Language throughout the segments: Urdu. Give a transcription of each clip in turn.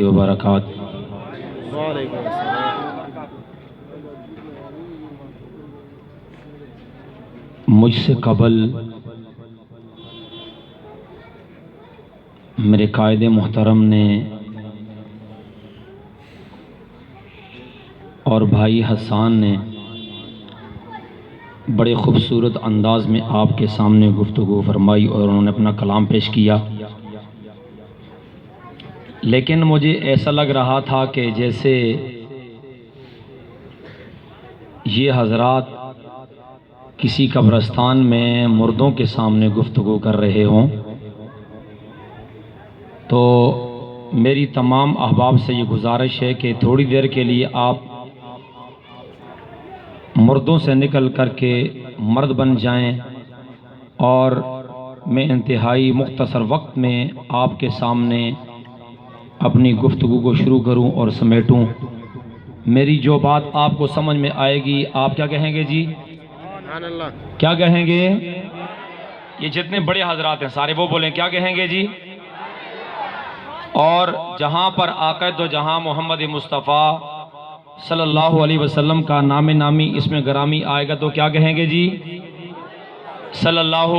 اللہ وبرکاتہ۔ وعلیکم السلام۔ مجھ سے قبل میرے قائد محترم نے اور بھائی حسان نے بڑے خوبصورت انداز میں آپ کے سامنے گفتگو فرمائی اور انہوں نے اپنا کلام پیش کیا، لیکن مجھے ایسا لگ رہا تھا کہ جیسے یہ حضرات کسی قبرستان میں مردوں کے سامنے گفتگو کر رہے ہوں۔ تو میری تمام احباب سے یہ گزارش ہے کہ تھوڑی دیر کے لیے آپ مردوں سے نکل کر کے مرد بن جائیں اور میں انتہائی مختصر وقت میں آپ کے سامنے اپنی گفتگو کو شروع کروں اور سمیٹوں۔ میری جو بات آپ کو سمجھ میں آئے گی آپ کیا کہیں گے جی؟ کیا کہیں گے؟ یہ جتنے بڑے حضرات ہیں سارے وہ بولیں کیا کہیں گے جی؟ اور جہاں پر آقا دو جہاں محمد مصطفیٰ صلی اللہ علیہ وسلم کا نام نامی اس میں گرامی آئے گا تو کیا کہیں گے جی؟ صلی اللہ،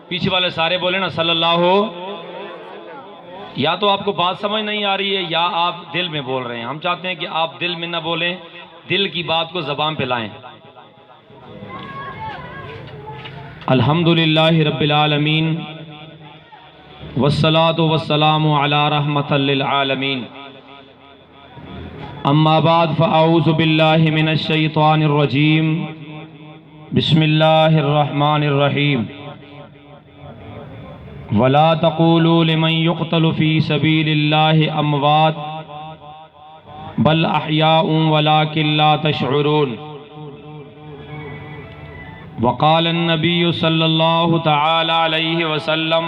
پیچھے والے سارے بولیں نا صلی اللہ۔ یا تو آپ کو بات سمجھ نہیں آ رہی ہے یا آپ دل میں بول رہے ہیں۔ ہم چاہتے ہیں کہ آپ دل میں نہ بولیں، دل کی بات کو زبان پہ لائیں۔ الحمدللہ رب العالمین والصلاة والسلام علی رحمت للعالمین، اما بعد فاعوذ باللہ من الشیطان الرجیم، بسم اللہ الرحمن الرحیم، ولا تقولوا لمن يقتل في سبيل الله اموات بل احیاء ولكن لا تشعرون، وقال النبي صلی اللہ تعالی علیہ وسلم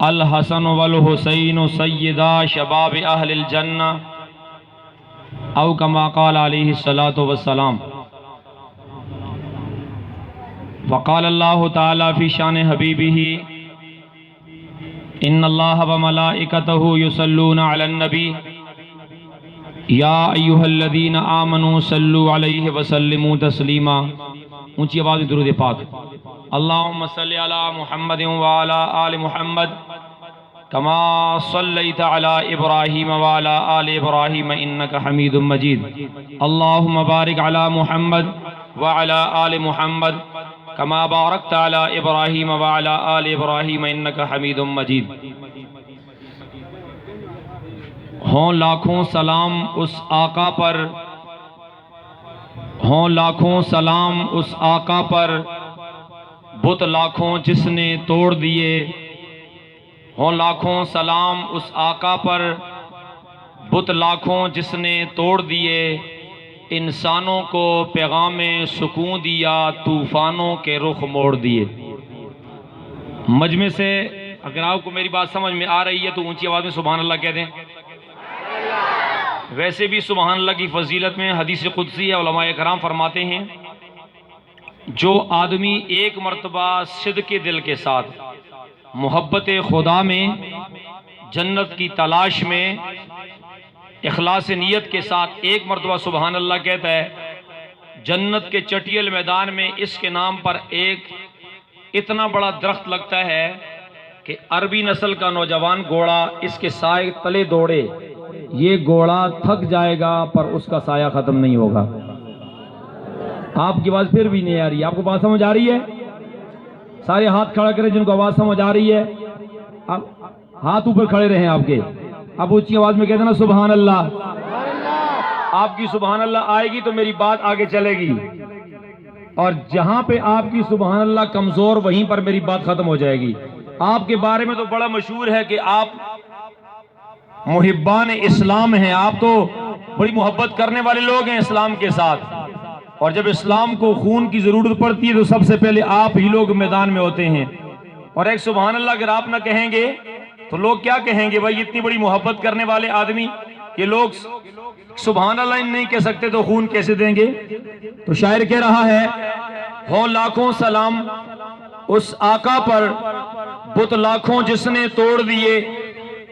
الحسن والحسین سیدا شباب اہل الجنہ او کما قال علیہ الصلاۃ والسلام، وقال اللہ تعالی فی شان حبیبہ ان اللہ وملائکتہ یصلون علی النبی یا ایہا الذین آمنوا صلوا علیہ وسلموا تسلیما۔ اونچی آواز میں درود پاک۔ اللہم صلی علی محمد وعلی آل محمد کما صلیت علی ابراہیم وعلی آل ابراہیم انک حمید مجید، اللہم بارک علی محمد وعلی آل محمد کما بارکت علی ابراہیم وعلی آل ابراہیم انک حمید مجید۔ ہوں لاکھوں سلام اس آقا پر، ہوں لاکھوں سلام اس آقا پر، بت لاکھوں جس نے توڑ دیے، ہوں لاکھوں سلام اس آقا پر، بت لاکھوں جس نے توڑ دیے، انسانوں کو پیغام سکون دیا، طوفانوں کے رخ موڑ دیے۔ مجمع سے اگر آپ کو میری بات سمجھ میں آ رہی ہے تو اونچی آواز میں سبحان اللہ کہہ دیں۔ ویسے بھی سبحان اللہ کی فضیلت میں حدیث قدسی ہے، علماء کرام فرماتے ہیں جو آدمی ایک مرتبہ صدق دل کے ساتھ محبت خدا میں، جنت کی تلاش میں، اخلاص نیت کے ساتھ ایک مرتبہ سبحان اللہ کہتا ہے، جنت کے چٹیل میدان میں اس کے نام پر ایک اتنا بڑا درخت لگتا ہے کہ عربی نسل کا نوجوان گھوڑا اس کے سائے تلے دوڑے، یہ گھوڑا تھک جائے گا پر اس کا سایہ ختم نہیں ہوگا۔ آپ کی آواز پھر بھی نہیں آ رہی ہے، آپ کو بات سمجھ آ رہی ہے؟ سارے ہاتھ کھڑا کریں جن کو آواز سمجھ آ رہی ہے، اب ہاتھ اوپر کھڑے رہیں آپ کے۔ اب اونچی آواز میں کہتے ہیں نا سبحان اللہ۔ آپ کی سبحان اللہ آئے گی تو میری بات آگے چلے گی، اور جہاں پہ آپ کی سبحان اللہ کمزور وہیں پر میری بات ختم ہو جائے گی۔ آپ کے بارے میں تو بڑا مشہور ہے کہ آپ محبان اسلام ہیں، آپ تو بڑی محبت کرنے والے لوگ ہیں اسلام کے ساتھ، اور جب اسلام کو خون کی ضرورت پڑتی ہے تو سب سے پہلے آپ ہی لوگ میدان میں ہوتے ہیں۔ اور ایک سبحان اللہ اگر آپ نہ کہیں گے تو لوگ کیا کہیں گے؟ بھائی اتنی بڑی محبت کرنے والے آدمی، یہ لوگ سبحان اللہ نہیں کہہ سکتے تو خون کیسے دیں گے؟ تو شاعر کہہ رہا ہے، ہو لاکھوں سلام اس آقا پر، بت لاکھوں جس نے توڑ دیے،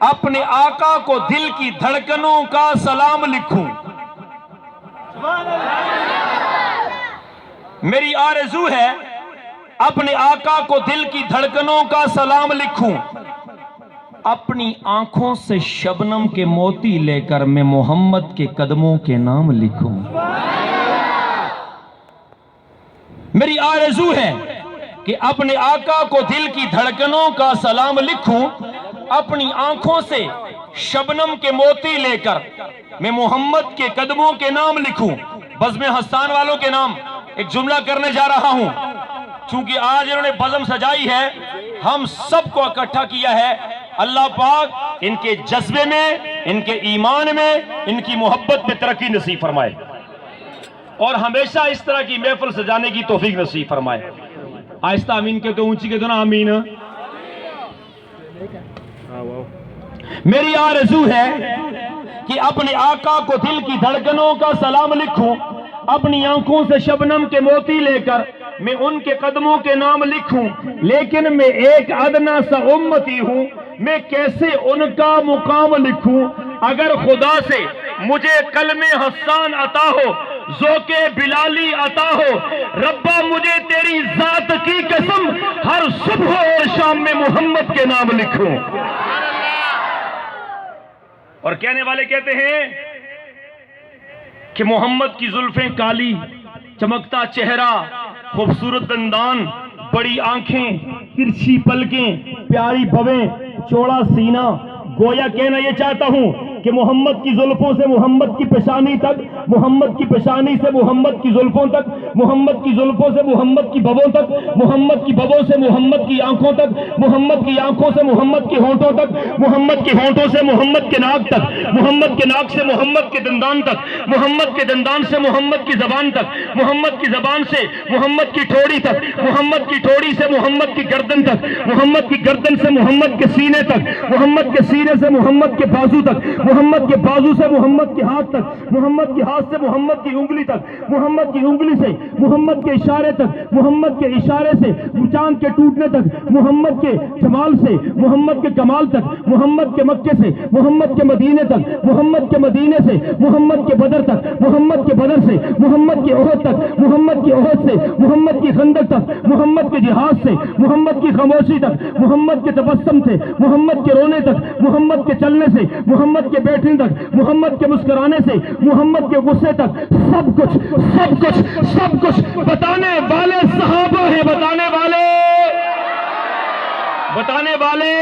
اپنے آقا کو دل کی دھڑکنوں کا سلام لکھوں. میری آرزو ہے اپنے آقا کو دل کی دھڑکنوں کا سلام لکھوں. اپنی آنکھوں سے شبنم کے موتی لے کر میں محمد کے قدموں کے نام لکھوں. میری آرزو ہے کہ اپنے آقا کو دل کی دھڑکنوں کا سلام لکھوں. اپنی آنکھوں سے شبنم کے موتی لے کر میں محمد کے قدموں کے نام لکھوں. بزم حسان والوں کے نام ایک جملہ کرنے جا رہا ہوں. چونکہ آج انہوں نے بزم سجائی ہے، ہم سب کو اکٹھا کیا ہے. اللہ پاک ان کے جذبے میں، ان کے ایمان میں، ان کی محبت میں ترقی نصیب فرمائے اور ہمیشہ اس طرح کی محفل سجانے کی توفیق نصیب فرمائے. آہستہ آمین کہتے ہو، اونچی کہتے ہو نا آمین. میری آرزو ہے کہ اپنے آقا کو دل کی دھڑکنوں کا سلام لکھوں. اپنی آنکھوں سے شبنم کے موتی لے کر میں ان کے قدموں کے نام لکھوں. لیکن میں ایک ادنا سا امتی ہوں، میں کیسے ان کا مقام لکھوں. اگر خدا سے مجھے کلم حسان عطا ہو، ذوق بلالی عطا ہو، ربا مجھے تیری ذات کی قسم ہر صبح اور شام میں محمد کے نام لکھوں. اور کہنے والے کہتے ہیں کہ محمد کی زلفیں کالی، چمکتا چہرہ، خوبصورت دندان، بڑی آنکھیں، ترچھی پلکیں، پیاری بھویں، چوڑا سینہ. گویا کہنا یہ چاہتا ہوں کہ محمد کی زلفوں سے محمد کی پیشانی تک، محمد کی پیشانی سے محمد کی زلفوں تک، محمد کی زلفوں سے محمد کی بھووں تک، محمد کی بھووں سے محمد کی آنکھوں تک، محمد کی آنکھوں سے محمد کے ہونٹوں تک، محمد کے ہونٹوں سے محمد کے ناک تک، محمد کے ناک سے محمد کے دندان تک، محمد کے دندان سے محمد کی زبان تک، محمد کی زبان سے محمد کی ٹھوڑی تک، محمد کی ٹھوڑی سے محمد کی گردن تک، محمد کی گردن سے محمد کے سینے تک، محمد کے سینے سے محمد کے بازو تک، محمد کے بازو سے محمد کے ہاتھ تک، محمد کے ہاتھ سے محمد کی انگلی تک، محمد کی انگلی سے محمد کے اشارے تک، محمد کے اشارے سے چاند کے ٹوٹنے تک، محمد کے جمال سے محمد کے کمال تک، محمد کے مکے سے محمد کے مدینے تک، محمد کے مدینے سے محمد کے بدر تک، محمد کے بدر سے محمد کے احد تک، محمد کے احد سے محمد کی خندق تک، محمد کے جہاد سے محمد کی خاموشی تک، محمد کے تبسم سے محمد کے رونے تک، محمد کے چلنے سے محمد کے بیٹھنے تک، محمد کے مسکرانے سے محمد کے غصے تک، سب کچھ سب کچھ سب کچھ بتانے والے صحابہ ہیں. بتانے والے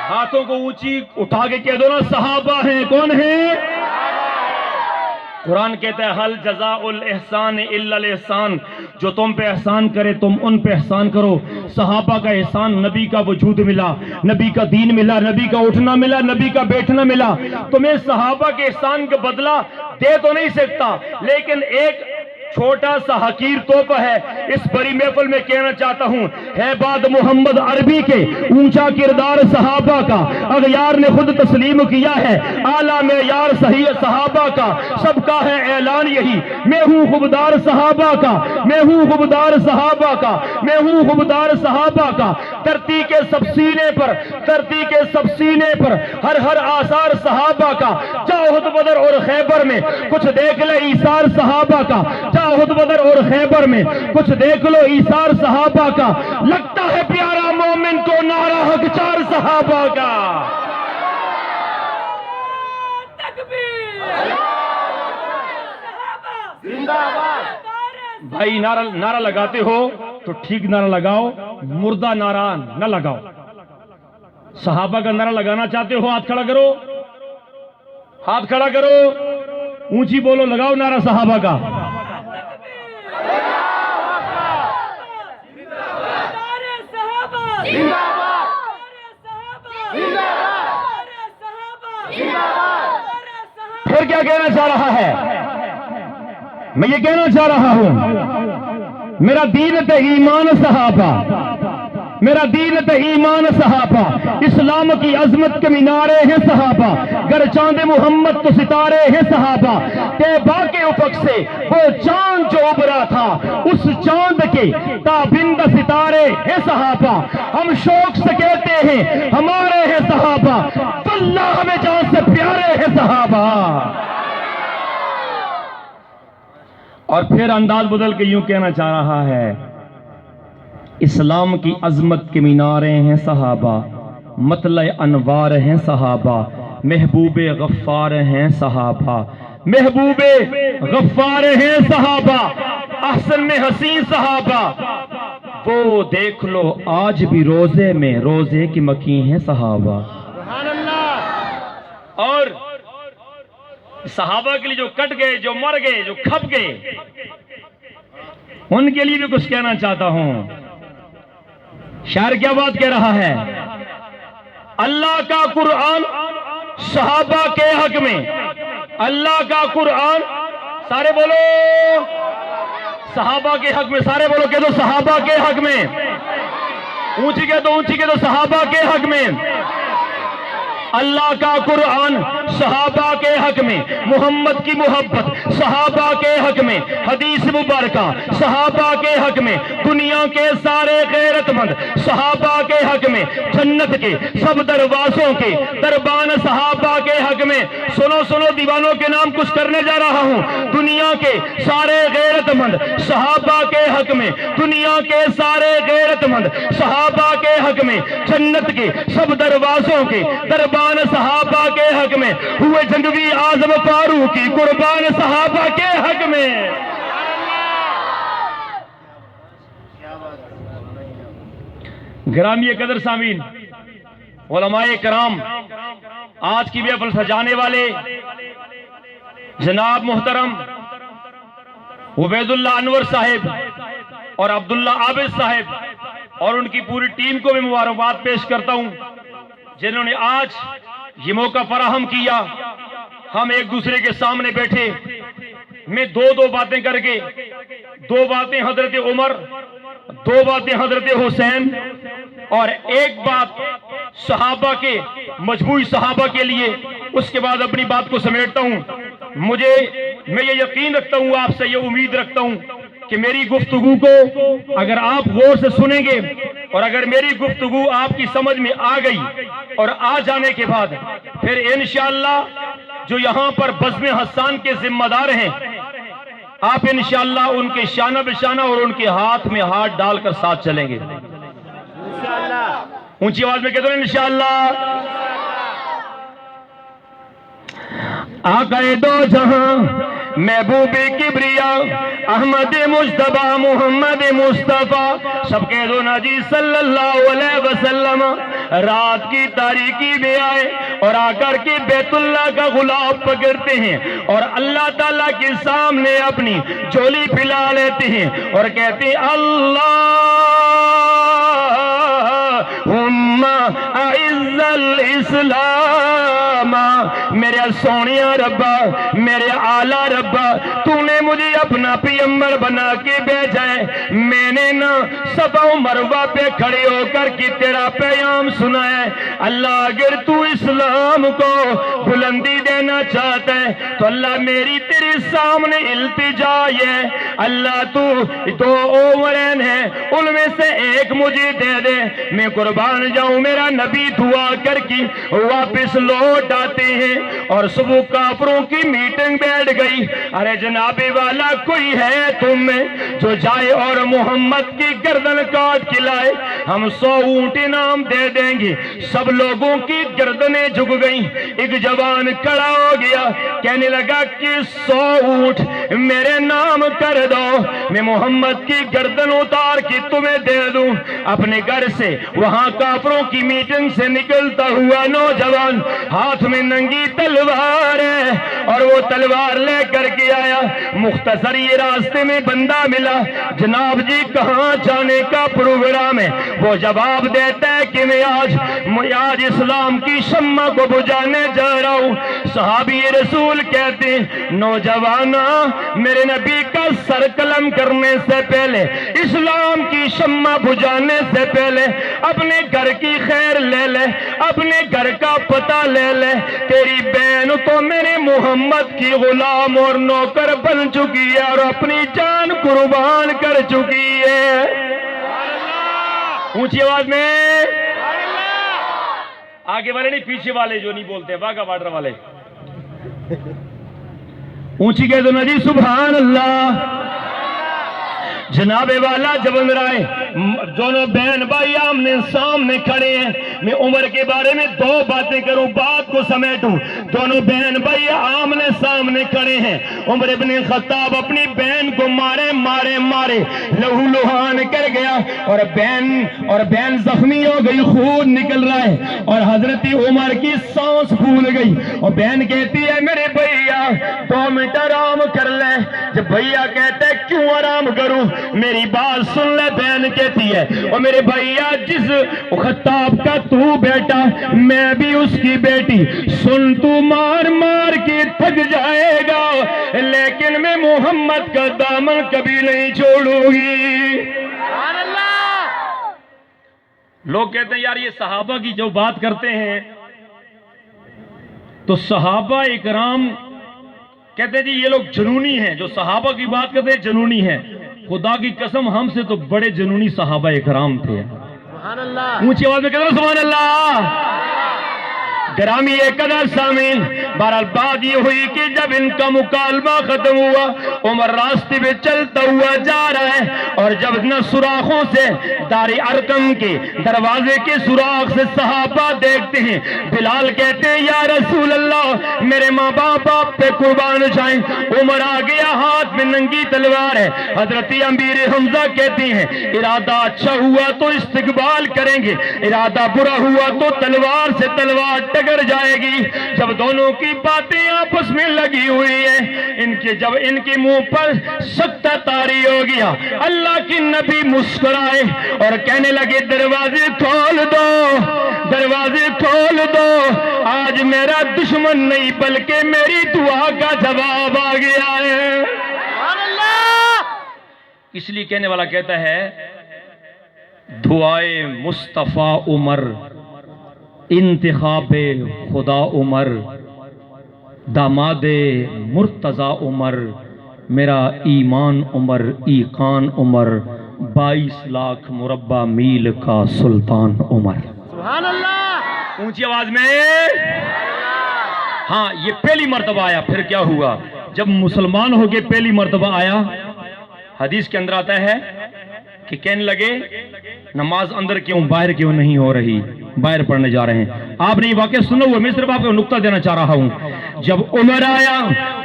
ہاتھوں کو اونچی اٹھا کے کہہ دو نا، صحابہ ہیں. کون ہیں؟ قرآن کہتا ہے حل جزاء الاحسان الا الاحسان، جو تم پہ احسان کرے تم ان پہ احسان کرو. صحابہ کا احسان، نبی کا وجود ملا، نبی کا دین ملا، نبی کا اٹھنا ملا، نبی کا بیٹھنا ملا. تمہیں صحابہ کے احسان کا بدلہ دے تو نہیں سکتا، لیکن ایک چھوٹا سا حقیر تحفہ ہے. اس بڑی محفل میں کہنا چاہتا ہوں، ہے بعد محمد عربی کے اونچا کردار صحابہ کا، اغیار نے خود تسلیم کیا ہے اعلیٰ معیار صحیح صحابہ کا. سب کا ہے اعلان یہی، میں ہوں خوددار صحابہ کا، میں ہوں خوددار صحابہ کا، میں ہوں خوددار صحابہ کا. دھرتی کے سب سینے پر، دھرتی کے سب سینے پر ہر ہر آثار صحابہ کا. احد بدر اور خیبر میں کچھ دیکھ لے ایثار صحابہ کا، احد بدر اور خیبر میں کچھ دیکھ لو ایثار صحابہ کا. لگتا ہے پیارا مومن کو نعرہ حق چار صحابہ کا. بھائی نعرہ لگاتے ہو تو ٹھیک نعرہ لگاؤ، مردہ نعرہ نہ لگاؤ. صحابہ کا نعرہ لگانا چاہتے ہو ہاتھ کھڑا کرو، ہاتھ کھڑا کرو، اونچی بولو، لگاؤ نعرہ صحابہ کا. پھر کیا کہنا چاہ رہا ہے؟ میں یہ کہنا چاہ رہا ہوں، میرا دین تے ایمان صحابہ، میرا دین تے ایمان صحابہ، اسلام کی عظمت کے مینارے ہیں صحابہ، گر چاند محمد تو ستارے ہیں صحابہ، طیبہ کے افق سے وہ چاند جو ابھرا تھا اس چاند کے تابند ستارے ہیں صحابہ، ہم شوق سے کہتے ہیں ہمارے ہیں صحابہ، واللہ ہمیں جان سے پیارے ہیں صحابہ۔ اور پھر انداز بدل کے یوں کہنا چاہ رہا ہے، اسلام کی عظمت کے مینارے ہیں صحابہ، مطلع انوار ہیں صحابہ، محبوب غفار ہیں صحابہ، محبوب غفار ہیں صحابہ، احسن میں حسین صحابہ، وہ دیکھ لو آج بھی روزے میں روزے کی مکی ہیں صحابہ۔ سبحان اللہ۔ اور صحابہ کے لیے جو کٹ گئے، جو مر گئے، جو کھپ گئے، ان کے لیے بھی کچھ کہنا چاہتا ہوں۔ شاعر کیا بات کہہ رہا ہے؟ اللہ کا قرآن صحابہ کے حق میں، اللہ کا قرآن، سارے بولو صحابہ کے حق میں، سارے بولو کہہ دو صحابہ کے حق میں، اونچی کہہ دو، اونچی کہہ دو صحابہ کے حق میں۔ اللہ کا قرآن صحابہ کے حق میں، محمد کی محبت صحابہ کے حق میں، حدیث مبارکہ صحابہ کے حق میں، دنیا کے سارے غیرت مند صحابہ کے حق میں، جنت کے سب دروازوں کے دربان صحابہ کے حق میں۔ سنو سنو دیوانوں کے نام کچھ کرنے جا رہا ہوں۔ دنیا کے سارے غیرت مند صحابہ کے حق میں، دنیا کے سارے غیرت مند صحابہ کے حق میں، جنت کے سب دروازوں کے دربان صحابہ کے حق میں، ہوئے جنگوی اعظم فاروقی قربان صحابہ کے حق میں۔ گرامی قدر سامعین، علماء کرام، آج کی محفل سجانے والے جناب محترم عبید اللہ انور صاحب اور عبداللہ عابد صاحب اور ان کی پوری ٹیم کو میں مبارکباد پیش کرتا ہوں، جنہوں نے آج یہ موقع فراہم کیا۔ ہم ایک دوسرے کے سامنے بیٹھے، میں دو باتیں کر کے، دو باتیں حضرت عمر، دو باتیں حضرت حسین اور ایک بات صحابہ کے، مجموعی صحابہ کے لیے، اس کے بعد اپنی بات کو سمیٹتا ہوں۔ میں یہ یقین رکھتا ہوں، آپ سے یہ امید رکھتا ہوں کہ میری گفتگو کو اگر آپ غور سے سنیں گے اور اگر میری گفتگو آپ کی سمجھ میں آ گئی اور آ جانے کے بعد پھر انشاءاللہ جو یہاں پر بزم حسان کے ذمہ دار ہیں، آپ انشاءاللہ ان کے شانہ بشانہ اور ان کے ہاتھ میں ہاتھ ڈال کر ساتھ چلیں گے انشاءاللہ۔ اونچی آواز میں کہتے ہیں انشاءاللہ۔ آقا دو جہاں محبوب کبریا احمد مجتبی محمد مصطفیٰ، سب کہہ دو نا جی صلی اللہ علیہ وسلم، رات کی تاریکی میں آئے اور آ کر کے بیت اللہ کا غلاف پکڑتے ہیں اور اللہ تعالیٰ کے سامنے اپنی جھولی پھیلا لیتے ہیں اور کہتے ہیں اللہم اعز الاسلام، میرے سونیا ربا، میرے اعلیٰ ربا، تو نے مجھے اپنا پیغمبر بنا کے بھیجا ہے، میں نے نا صفا و مروہ پہ کھڑے ہو کر کے تیرا پیغام سنا ہے۔ اللہ اگر تو اسلام کو بلندی دینا چاہتا ہے تو اللہ میری تیرے سامنے التجا ہے، اللہ تو دو عمرین ہیں ان میں سے ایک مجھے دے دے، میں قربان جاؤں۔ میرا نبی دعا کر کے واپس لوٹ آتے ہیں اور صبح کافروں کی میٹنگ بیٹھ گئی۔ ارے جناب والا کوئی ہے تم میں جو جائے اور محمد کی گردن کاٹ کے لائے، ہم 100 اونٹ انعام دے دیں گے۔ سب لوگوں کی گردنیں جھک گئیں، ایک جوان کھڑا ہو گیا کہنے لگا کہ 100 اونٹ میرے نام کر دو، میں محمد کی گردن اتار کے تمہیں دے دوں۔ اپنے گھر سے وہاں کافروں کی میٹنگ سے نکلتا ہوا نوجوان ہاتھ میں ننگی تلوار ہے اور وہ تلوار لے کر کے آیا۔ مختصر یہ راستے میں بندہ ملا، جناب جی کہاں جانے کا پروگرام ہے؟ وہ جواب دیتا ہے کہ میں آج اسلام کی شمع کو بجھانے جا رہا ہوں۔ صحابی رسول کہتے ہیں نوجوانا میرے نبی کا سر قلم کرنے سے پہلے، اسلام کی شمع بجھانے سے پہلے اپنے گھر کی خیر لے لے، اپنے گھر کا پتہ لے لے۔ تیری بہن تو میرے محمد کی غلام اور نوکر بن چکی ہے اور اپنی جان قربان کر چکی ہے۔ اونچی آواز میں آگے والے نہیں، پیچھے والے جو نہیں بولتے، واگا بارڈر والے اونچی کہہ دو نا جی سبحان اللہ۔ جناب والا جب اندر آئے دونوں بہن بھائی آمنے سامنے کھڑے ہیں۔ میں عمر کے بارے میں دو باتیں کروں، بات کو سمیٹوں۔ دونوں بہن بھائی آمنے سامنے کھڑے ہیں۔ عمر ابن خطاب اپنی بہن کو مارے مارے مارے لہو لہان کر گیا اور بہن زخمی ہو گئی، خون نکل رہا ہے اور حضرت عمر کی سانس پھول گئی اور بہن کہتی ہے میرے بھیا 2 منٹ آرام کر لے۔ جب بھیا کہتے کیوں آرام کروں، میری بات سن لے، بہن کہتی ہے اور میرے بھیا جس خطاب کا تو بیٹا میں بھی اس کی بیٹی، سن تو مار مار کے تھک جائے گا لیکن میں محمد کا دامن کبھی نہیں چھوڑوں گی۔ لوگ کہتے ہیں یار یہ صحابہ کی جو بات کرتے ہیں تو صحابہ اکرام کہتے ہیں جی یہ لوگ جنونی ہیں، جو صحابہ کی بات کرتے ہیں جنونی ہیں۔ خدا کی قسم ہم سے تو بڑے جنونی صحابہ اکرام تھے۔ سبحان اللہ، اونچی آواز میں کہتے ہیں سبحان اللہ۔ گرامی قدر سامعین، بہرحال بات یہ ہوئی کہ جب ان کا مکالمہ ختم ہوا عمر راستے پہ چلتا ہوا جا رہا ہے اور جب نہ سوراخوں سے دار ارقم کے دروازے کے سوراخ سے صحابہ دیکھتے ہیں، بلال کہتے ہیں یا رسول اللہ میرے ماں باپ آپ پہ قربان جائیں۔ عمر آ گیا، ہاتھ میں ننگی تلوار ہے۔ حضرت امیر حمزہ کہتے ہیں ارادہ اچھا ہوا تو استقبال کریں گے، ارادہ برا ہوا تو تلوار سے تلوار ٹکر جائے گی۔ جب دونوں کی باتیں آپس میں لگی ہوئی ہیں، جب ان کے منہ پر سکتہ طاری ہو گیا، اللہ کی نبی مسکرائے اور کہنے لگے دروازے کھول دو، دروازے کھول دو، آج میرا دشمن نہیں بلکہ میری دعا کا جواب آ گیا ہے۔ اس لیے کہنے والا کہتا ہے دعائے مصطفیٰ عمر، انتخاب خدا عمر، داماد مرتضی عمر، میرا ایمان عمر، ایقان عمر، 22 لاکھ مربع میل کا سلطان عمر۔ سبحان اللہ، اونچی آواز میں ہاں یہ پہلی مرتبہ آیا۔ پھر کیا ہوا جب مسلمان ہو کے پہلی مرتبہ آیا، حدیث کے اندر آتا ہے کہ کہنے لگے نماز اندر کیوں باہر کیوں نہیں ہو رہی، باہر پڑھنے جا رہے ہیں۔ آپ نے یہ واقعہ سنا ہوا، میں صرف آپ کو نقطہ دینا چاہ رہا ہوں۔ جب عمر آیا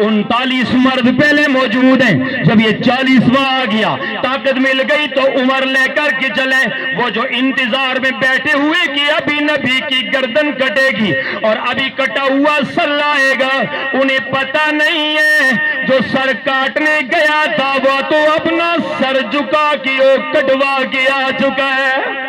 39 مرد پہلے موجود ہیں، جب یہ 40واں آ گیا طاقت مل گئی تو عمر لے کر کے چلے وہ جو انتظار میں بیٹھے ہوئے کہ ابھی نبی کی گردن کٹے گی اور ابھی کٹا ہوا سر لائے گا، انہیں پتہ نہیں ہے جو سر کاٹنے گیا تھا وہ تو اپنا سر جھکا کے وہ کٹوا کے آ چکا ہے۔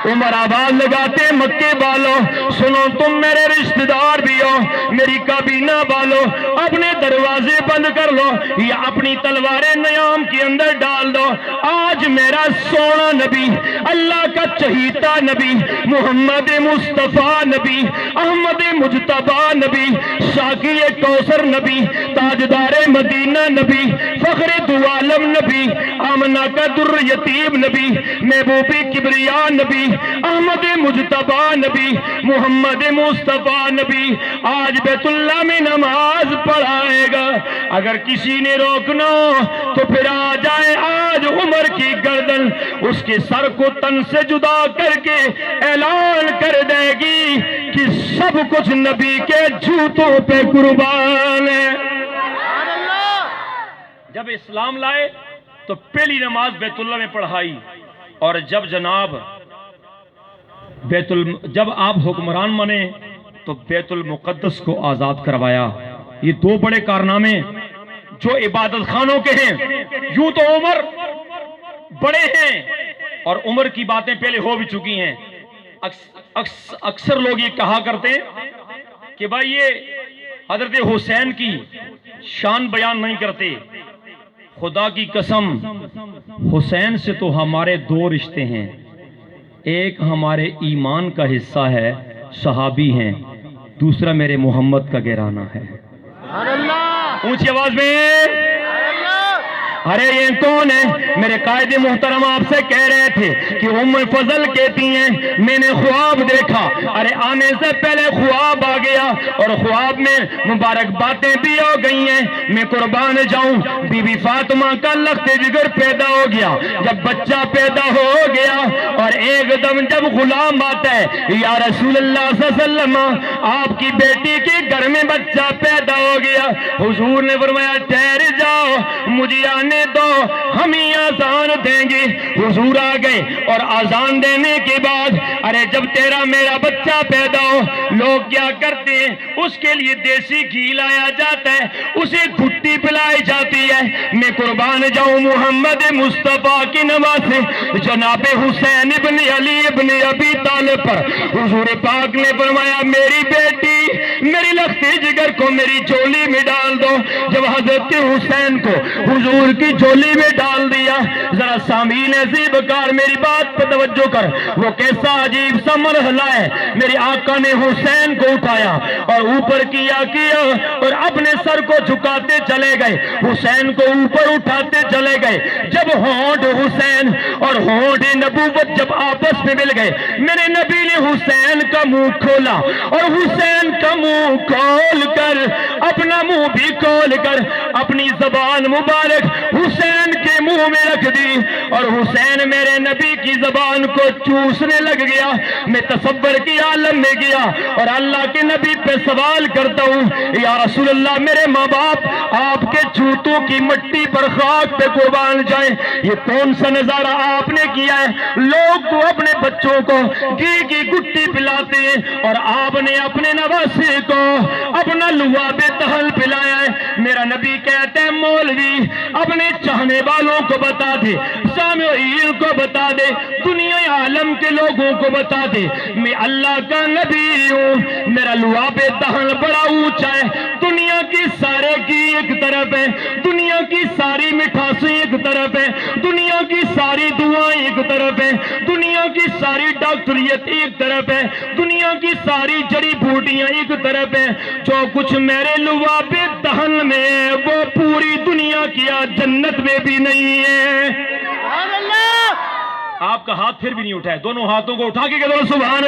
عمر آواز لگاتے مکے والوں سنو، تم میرے رشتہ دار بھی ہو، میری کابینہ والوں اپنے دروازے بند کر لو یا اپنی تلواریں نیام کے اندر ڈال دو۔ آج میرا سونا نبی، اللہ کا چہیتا نبی، محمد مصطفیٰ نبی، احمد مجتبی نبی، شاکی کوثر نبی، تاجدار مدینہ نبی، فخر دو عالم نبی، آمنہ کا در یتیم نبی، محبوبی کبریا نبی، احمد مجتبی نبی، محمد مصطفیٰ نبی آج بیت اللہ میں نماز پڑھائے گا۔ اگر کسی نے روکنا تو پھر آ جائے آج عمر کی گردن اس کے سر کو تن سے جدا کر کے اعلان کر دے گی کہ سب کچھ نبی کے جوتوں پہ قربان ہے۔ جب اسلام لائے تو پہلی نماز بیت اللہ میں پڑھائی اور جب جناب جب آپ حکمران بنے تو بیت المقدس کو آزاد کروایا۔ یہ 2 بڑے کارنامے جو عبادت خانوں کے ہیں۔ یوں تو عمر بڑے ہیں اور عمر کی باتیں پہلے ہو بھی چکی ہیں. اکثر لوگ یہ کہا کرتے ہیں کہ بھائی یہ حضرت حسین کی شان بیان نہیں کرتے. خدا کی قسم حسین سے تو ہمارے دو رشتے ہیں. ایک ہمارے ایمان کا حصہ ہے، صحابی ہیں، دوسرا میرے محمد کا گھرانہ ہے. سبحان اللہ. اونچی آواز میں سبحان اللہ. ارے یہ کون ہے؟ میرے قائد محترم آپ سے کہہ رہے تھے کہ ام فضل کہتی ہیں میں نے خواب دیکھا. ارے آنے سے پہلے خواب آ گیا اور خواب میں مبارک باتیں بھی ہو گئی ہیں. میں قربان جاؤں بی بی فاطمہ کا لخت جگر پیدا ہو گیا. جب بچہ پیدا ہو گیا اور ایک دم جب غلام آتا ہے یا رسول اللہ صلی اللہ علیہ وسلم آپ کی بیٹی کے گھر میں بچہ پیدا ہو گیا. حضور نے فرمایا ٹھہر جاؤ مجھے آنے دو ہم ہی آزان دیں گے. حضور آ گئے اور آزان دینے کے بعد ارے جب تیرا میرا بچہ پیدا ہو لوگ کیا کرتے ہیں اس کے لیے دیسی گھی لایا جاتا ہے، اسے گھٹی پلائی جاتی ہے. میں قربان جاؤں محمد مصطفیٰ کی نواسے جناب حسین ابن علی ابن ابی طالب پر حضور پاک نے فرمایا میری بیٹی میری لختی جگر کو میری جولی میں ڈال دو. جب حضرت حسین کو حضور کی جولی میں ڈال دیا، ذرا سامعین عزیز بکار میری بات پر توجہ کر، وہ کیسا عجیب سا مرحلہ ہے. میرے آقا نے حسین کو اٹھایا اور اوپر کیا اور اپنے سر کو جھکاتے چلے گئے، حسین کو اوپر اٹھاتے چلے گئے. جب ہونٹ حسین اور ہونٹ نبوت جب آپس میں مل گئے میرے نبی نے حسین کا منہ کھولا اور حسین کا منہ کھول کر اپنا منہ بھی کھول کر اپنی زبان مبارک حسین کے منہ میں رکھ دی اور حسین میرے نبی کی زبان کو چوسنے لگ گیا. میں تصور کی عالم میں گیا اور اللہ کے نبی پہ سوال کرتا ہوں یا رسول اللہ میرے ماں باپ آپ کے جوتوں کی مٹی پر خاک پہ قربان جائیں، یہ کون سا نظارہ آپ نے کیا ہے؟ لوگ تو اپنے بچوں کو گھی کی گٹی پلاتے ہیں اور آپ نے اپنے نواسے کو اپنا لعاب دہن پلایا ہے. میرا نبی کہتے ہیں مولوی اپنے چاہنے والوں کو بتا دے، سامعین کو بتا دے، دنیا عالم کے لوگوں کو بتا دے میں اللہ کا نبی ہوں. میرا لعاب دہن بڑا اونچا ہے. دنیا کی سارے کی ایک طرف ہے، دنیا کی ساری مٹھاسیں ایک طرف ہے، دنیا کی ساری دعائیں ایک طرف ہے، دنیا کی ساری ڈاکٹریت ایک طرف ہے، دنیا کی ساری جڑی بوٹیاں ایک طرف ہیں. جو کچھ میرے لعاب دہن میں وہ پوری دنیا کیا جنت میں بھی نہیں ہے. سبحان اللہ. آپ کا ہاتھ پھر بھی نہیں اٹھائے، دونوں ہاتھوں کو اٹھا کے کہہ دو سبحان اللہ.